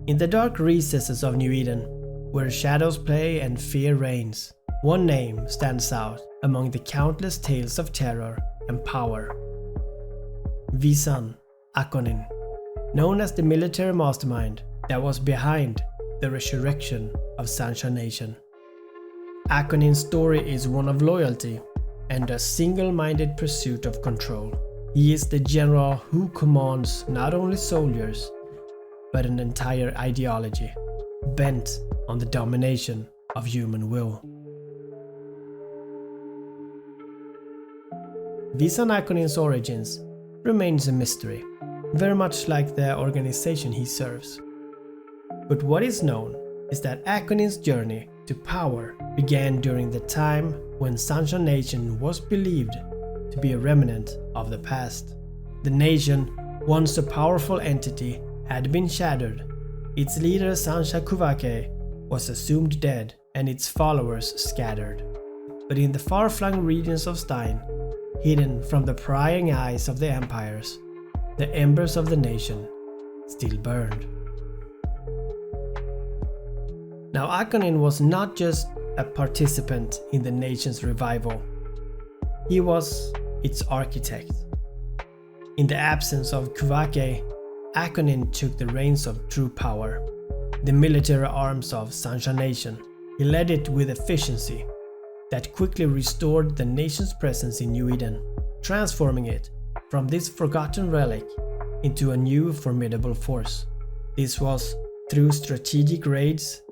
In the dark recesses of New Eden, where shadows play and fear reigns, one name stands out among the countless tales of terror and power. Vizan Ankonin, known as the military mastermind that was behind the resurrection of Sancha Nation. Ankonin's story is one of loyalty and a single-minded pursuit of control. He is the general who commands not only soldiers, but an entire ideology bent on the domination of human will. Vizan Ankonin's origins remains a mystery, very much like the organization he serves. But what is known is that Ankonin's journey to power began during the time when Sancha Nation was believed to be a remnant of the past. The nation, once a powerful entity, had been shattered. Its leader Sancha Kuvake was assumed dead and its followers scattered. But in the far-flung regions of Stein, hidden from the prying eyes of the empires, the embers of the nation still burned. Now Ankonin was not just a participant in the nation's revival, he was its architect. In the absence of Kuvake, Ankonin took the reins of true power, the military arms of Sancha Nation. He led it with efficiency that quickly restored the nation's presence in New Eden, transforming it from this forgotten relic into a new formidable force. This was through strategic raids,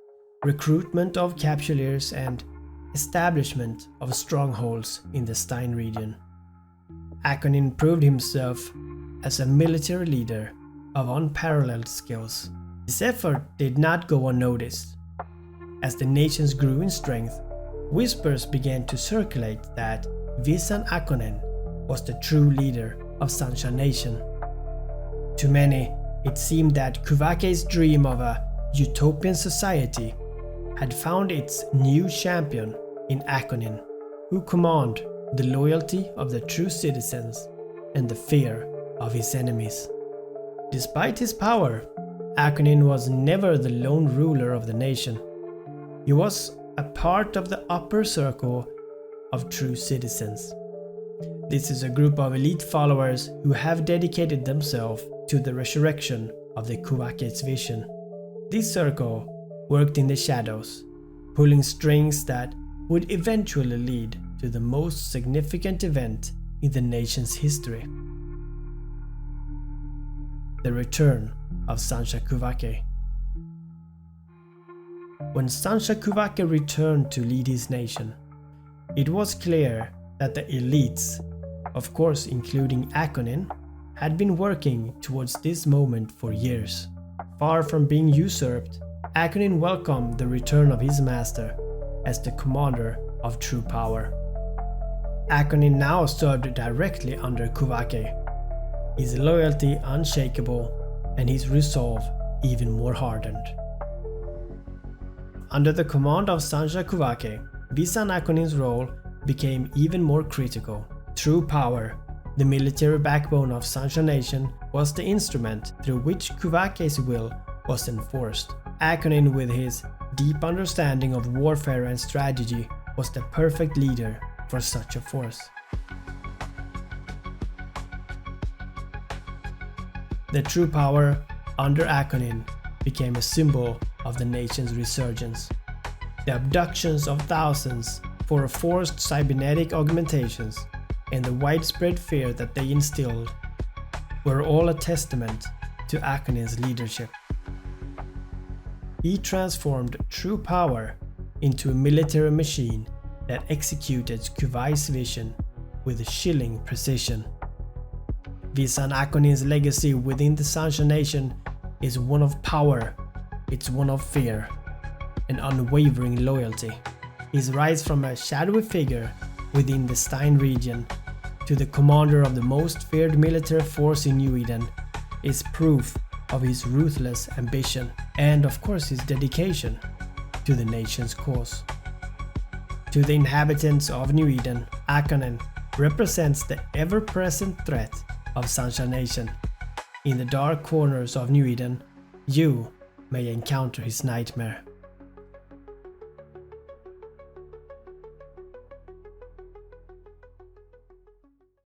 recruitment of capsuleers, and establishment of strongholds in the Stein region. Ankonin proved himself as a military leader of unparalleled skills. His effort did not go unnoticed. As the nations grew in strength, whispers began to circulate that Vizan Ankonin was the true leader of Sancha Nation. To many, it seemed that Kuvake's dream of a utopian society had found its new champion in Ankonin, who commanded the loyalty of the true citizens and the fear of his enemies. Despite his power, Ankonin was never the lone ruler of the nation. He was a part of the upper circle of true citizens. This is a group of elite followers who have dedicated themselves to the resurrection of the Kuvake's vision. This circle worked in the shadows, pulling strings that would eventually lead to the most significant event in the nation's history: the return of Sancha Kuvake. When Sancha Kuvake returned to lead his nation, it was clear that the elites, of course including Ankonin, had been working towards this moment for years. Far from being usurped, Ankonin welcomed the return of his master as the commander of true power. Ankonin now served directly under Kuvake, his loyalty unshakable and his resolve even more hardened. Under the command of Sancha Kuvake, Vizan Ankonin's role became even more critical. True power, the military backbone of Sancha Nation, was the instrument through which Kuvake's will was enforced. Ankonin, with his deep understanding of warfare and strategy, was the perfect leader for such a force. The true power under Ankonin became a symbol of the nation's resurgence. The abductions of thousands for forced cybernetic augmentations and the widespread fear that they instilled were all a testament to Ankonin's leadership. He transformed true power into a military machine that executed Kuvake's vision with a chilling precision. Vizan Ankonin's legacy within the Sancha Nation is one of power, it's one of fear, and unwavering loyalty. His rise from a shadowy figure within the Stein region to the commander of the most feared military force in New Eden is proof of his ruthless ambition and, of course, his dedication to the nation's cause. To the inhabitants of New Eden, Ankonin represents the ever-present threat of Sancha Nation. In the dark corners of New Eden, you may encounter his nightmare.